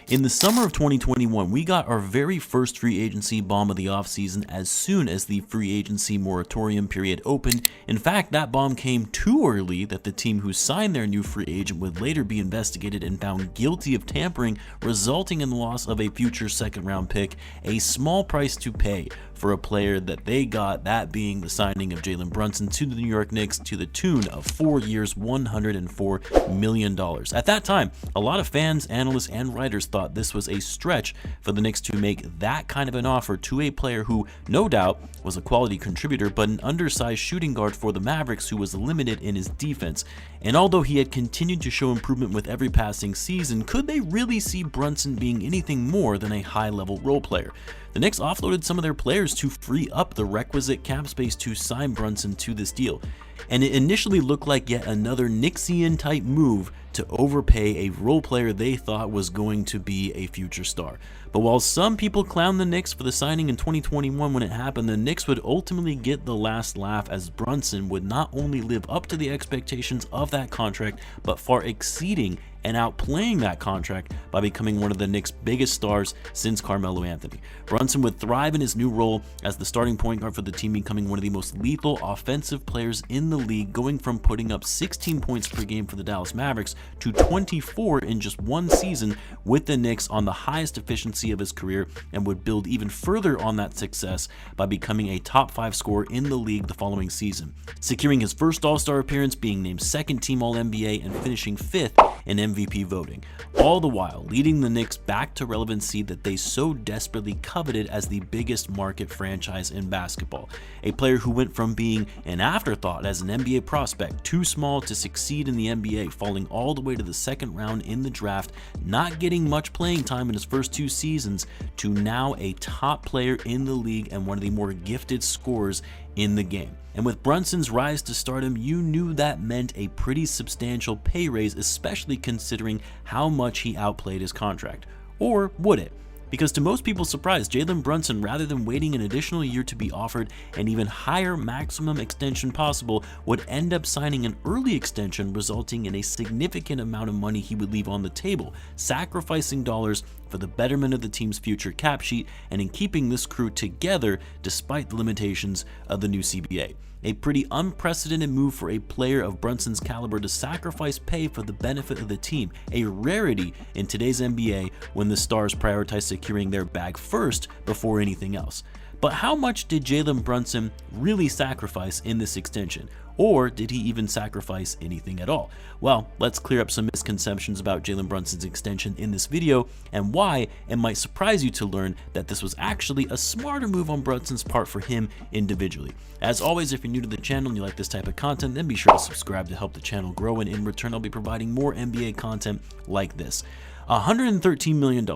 In the summer of 2021, we got our very first free agency bomb of the offseason as soon as the free agency moratorium period opened. In fact, that bomb came too early that the team who signed their new free agent would later be investigated and found guilty of tampering, resulting in the loss of a future second-round pick, a small price to pay for a player that they got, that being the signing of Jalen Brunson to the New York Knicks to the tune of 4 years, $104 million. At that time, a lot of fans, analysts, and writers thought this was a stretch for the Knicks to make that kind of an offer to a player who, no doubt, was a quality contributor, but an undersized shooting guard for the Mavericks who was limited in his defense. And although he had continued to show improvement with every passing season, could they really see Brunson being anything more than a high-level role player? The Knicks offloaded some of their players to free up the requisite cap space to sign Brunson to this deal, and it initially looked like yet another Knicksian-type move to overpay a role player they thought was going to be a future star. But while some people clowned the Knicks for the signing in 2021 when it happened, the Knicks would ultimately get the last laugh, as Brunson would not only live up to the expectations of that contract, but far exceeding and outplaying that contract by becoming one of the Knicks' biggest stars since Carmelo Anthony. Brunson would thrive in his new role as the starting point guard for the team, becoming one of the most lethal offensive players in the league, going from putting up 16 points per game for the Dallas Mavericks to 24 in just one season with the Knicks on the highest efficiency of his career, and would build even further on that success by becoming a top 5 scorer in the league the following season, securing his first All-Star appearance, being named second team All-NBA, and finishing 5th in MVP voting, all the while leading the Knicks back to relevancy that they so desperately coveted as the biggest market franchise in basketball. A player who went from being an afterthought as an NBA prospect, too small to succeed in the NBA, falling all the way to the second round in the draft, not getting much playing time in his first 2 seasons, to now a top player in the league and one of the more gifted scorers in the game. And with Brunson's rise to stardom, you knew that meant a pretty substantial pay raise, especially considering how much he outplayed his contract. Or would it? Because to most people's surprise, Jalen Brunson, rather than waiting an additional year to be offered an even higher maximum extension possible, would end up signing an early extension, resulting in a significant amount of money he would leave on the table, sacrificing dollars for the betterment of the team's future cap sheet and in keeping this crew together despite the limitations of the new CBA. A pretty unprecedented move for a player of Brunson's caliber to sacrifice pay for the benefit of the team, a rarity in today's NBA when the stars prioritize securing their bag first before anything else. But how much did Jalen Brunson really sacrifice in this extension? Or did he even sacrifice anything at all? Well, let's clear up some misconceptions about Jalen Brunson's extension in this video, and why it might surprise you to learn that this was actually a smarter move on Brunson's part for him individually. As always, if you're new to the channel and you like this type of content, then be sure to subscribe to help the channel grow, and in return I'll be providing more NBA content like this. $113 million.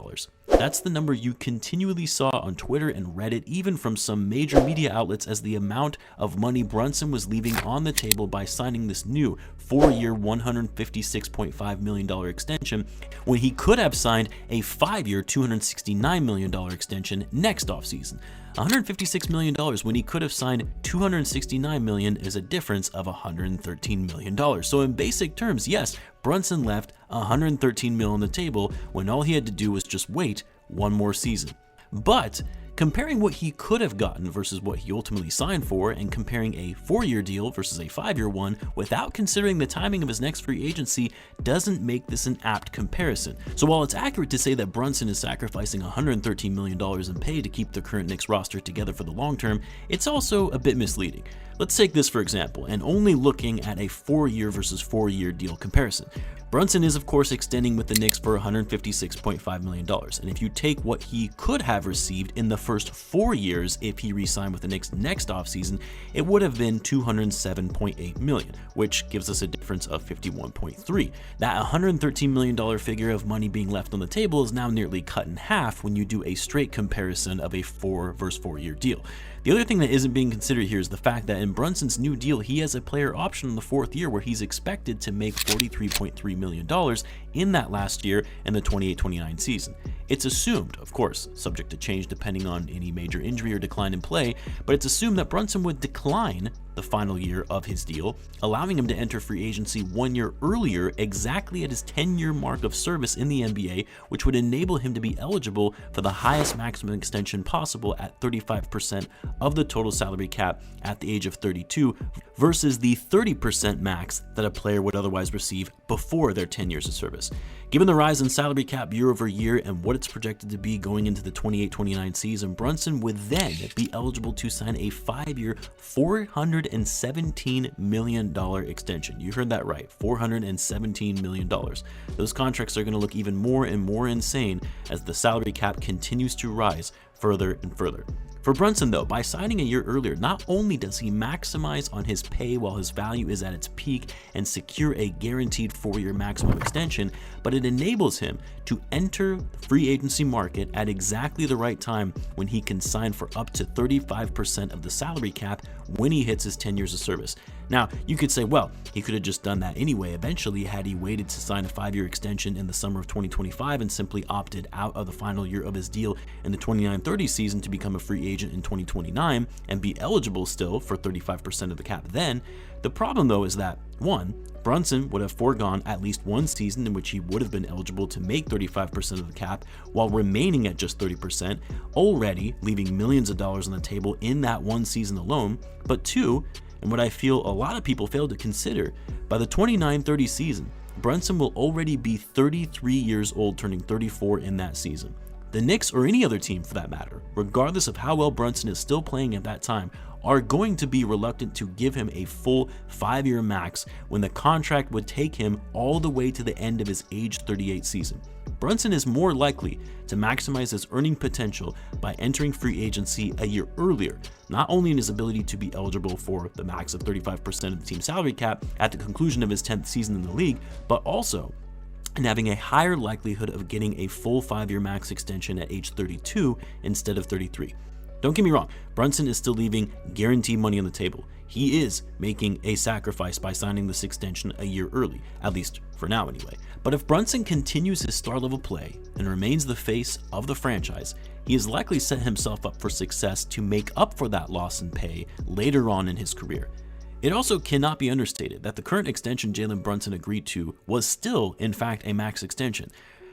That's the number you continually saw on Twitter and Reddit, even from some major media outlets, as the amount of money Brunson was leaving on the table by signing this new 4-year, $156.5 million extension, when he could have signed a 5-year, $269 million extension next offseason. $156 million when he could have signed $269 million is a difference of $113 million. So in basic terms, yes, Brunson left $113 million on the table when all he had to do was just wait one more season. But comparing what he could have gotten versus what he ultimately signed for, and comparing a 4-year deal versus a 5-year one without considering the timing of his next free agency, doesn't make this an apt comparison. So while it's accurate to say that Brunson is sacrificing $113 million in pay to keep the current Knicks roster together for the long term, it's also a bit misleading. Let's take this for example, and only looking at a 4-year versus 4-year deal comparison. Brunson is of course extending with the Knicks for $156.5 million, and if you take what he could have received in the first 4 years if he re-signed with the Knicks next offseason, it would have been $207.8 million, which gives us a difference of $51.3. That $113 million figure of money being left on the table is now nearly cut in half when you do a straight comparison of a 4 versus 4 year deal. The other thing that isn't being considered here is the fact that in Brunson's new deal, he has a player option in the 4th year where he's expected to make $43.3 million in that last year in the 28-29 season. It's assumed, of course, subject to change depending on any major injury or decline in play, but it's assumed that Brunson would decline the the final year of his deal, allowing him to enter free agency 1 year earlier, exactly at his 10-year mark of service in the NBA, which would enable him to be eligible for the highest maximum extension possible at 35% of the total salary cap at the age of 32 versus the 30% max that a player would otherwise receive before their 10 years of service. Given the rise in salary cap year over year and what it's projected to be going into the 28-29 season, Brunson would then be eligible to sign a 5-year, $417 million extension. You heard that right, $417 million. Those contracts are going to look even more and more insane as the salary cap continues to rise further and further. For Brunson, though, by signing a year earlier, not only does he maximize on his pay while his value is at its peak and secure a guaranteed 4-year maximum extension, but it enables him to enter the free agency market at exactly the right time when he can sign for up to 35% of the salary cap when he hits his 10 years of service. Now, you could say, well, he could have just done that anyway eventually had he waited to sign a 5-year extension in the summer of 2025 and simply opted out of the final year of his deal in the 29-30 season to become a free agent in 2029 and be eligible still for 35% of the cap then. The problem, though, is that, one, Brunson would have foregone at least one season in which he would have been eligible to make 35% of the cap while remaining at just 30%, already leaving millions of dollars on the table in that one season alone. But two, and what I feel a lot of people fail to consider, by the 29-30 season, Brunson will already be 33 years old, turning 34 in that season. The Knicks, or any other team for that matter, regardless of how well Brunson is still playing at that time, are going to be reluctant to give him a full 5-year max when the contract would take him all the way to the end of his age 38 season. Brunson is more likely to maximize his earning potential by entering free agency a year earlier, not only in his ability to be eligible for the max of 35% of the team's salary cap at the conclusion of his 10th season in the league, but also and having a higher likelihood of getting a full 5-year max extension at age 32 instead of 33. Don't get me wrong, Brunson is still leaving guaranteed money on the table. He is making a sacrifice by signing this extension a year early, at least for now anyway. But if Brunson continues his star level play and remains the face of the franchise, he has likely set himself up for success to make up for that loss in pay later on in his career. It also cannot be understated that the current extension Jalen Brunson agreed to was still, in fact, a max extension.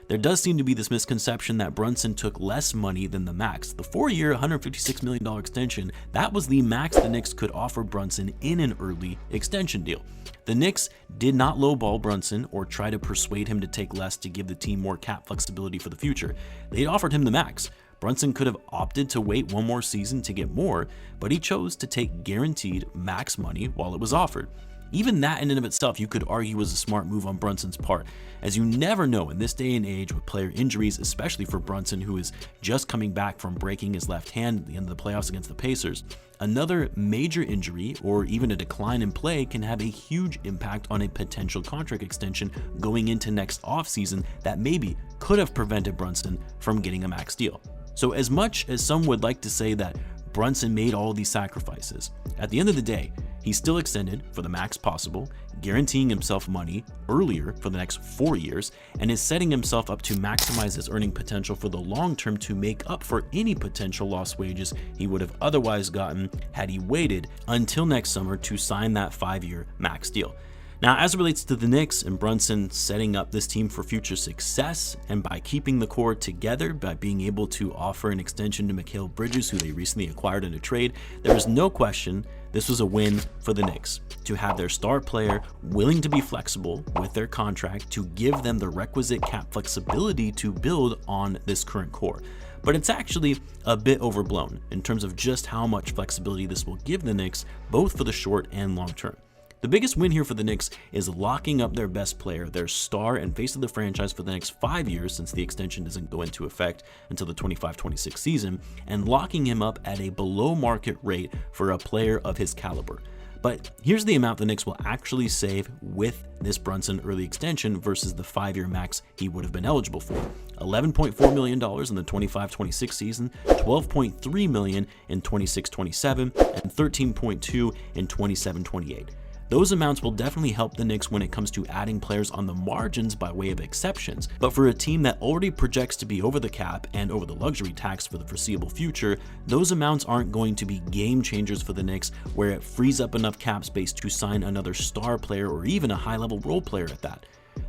There does seem to be this misconception that Brunson took less money than the max. The 4-year, $156 million extension, that was the max the Knicks could offer Brunson in an early extension deal. The Knicks did not lowball Brunson or try to persuade him to take less to give the team more cap flexibility for the future. They offered him the max. Brunson could have opted to wait one more season to get more, but he chose to take guaranteed max money while it was offered. Even that in and of itself you could argue was a smart move on Brunson's part, as you never know in this day and age with player injuries, especially for Brunson, who is just coming back from breaking his left hand at the end of the playoffs against the Pacers. Another major injury or even a decline in play can have a huge impact on a potential contract extension going into next offseason that maybe could have prevented Brunson from getting a max deal. So as much as some would like to say that Brunson made all these sacrifices, at the end of the day, he still extended for the max possible, guaranteeing himself money earlier for the next 4 years, and is setting himself up to maximize his earning potential for the long term to make up for any potential lost wages he would have otherwise gotten had he waited until next summer to sign that 5-year max deal. Now, as it relates to the Knicks and Brunson setting up this team for future success, and by keeping the core together, by being able to offer an extension to Mikal Bridges, who they recently acquired in a trade, there is no question this was a win for the Knicks to have their star player willing to be flexible with their contract to give them the requisite cap flexibility to build on this current core. But it's actually a bit overblown in terms of just how much flexibility this will give the Knicks, both for the short and long term. The biggest win here for the Knicks is locking up their best player, their star and face of the franchise for the next 5 years, since the extension doesn't go into effect until the 25-26 season, and locking him up at a below market rate for a player of his caliber. But here's the amount the Knicks will actually save with this Brunson early extension versus the 5-year max he would have been eligible for. $11.4 million in the 25-26 season, $12.3 million in 26-27, and $13.2 in 27-28. Those amounts will definitely help the Knicks when it comes to adding players on the margins by way of exceptions, but for a team that already projects to be over the cap and over the luxury tax for the foreseeable future, those amounts aren't going to be game changers for the Knicks, where it frees up enough cap space to sign another star player or even a high-level role player at that.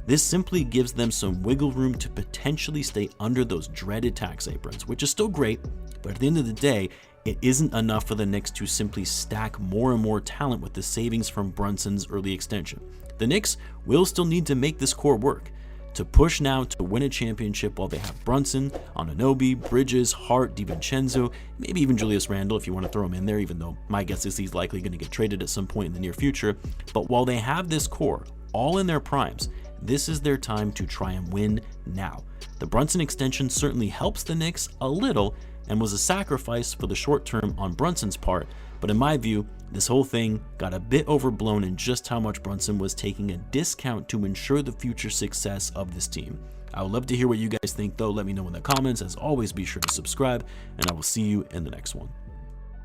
This simply gives them some wiggle room to potentially stay under those dreaded tax aprons, which is still great, but at the end of the day, it isn't enough for the Knicks to simply stack more and more talent with the savings from Brunson's early extension. The Knicks will still need to make this core work to push now to win a championship while they have Brunson, Anunoby, Bridges, Hart, DiVincenzo, maybe even Julius Randle if you want to throw him in there, even though my guess is he's likely going to get traded at some point in the near future. But while they have this core, all in their primes, this is their time to try and win now. The Brunson extension certainly helps the Knicks a little and was a sacrifice for the short term on Brunson's part, but in my view, this whole thing got a bit overblown in just how much Brunson was taking a discount to ensure the future success of this team. I would love to hear what you guys think though. Let me know in the comments. As always, be sure to subscribe, and I will see you in the next one.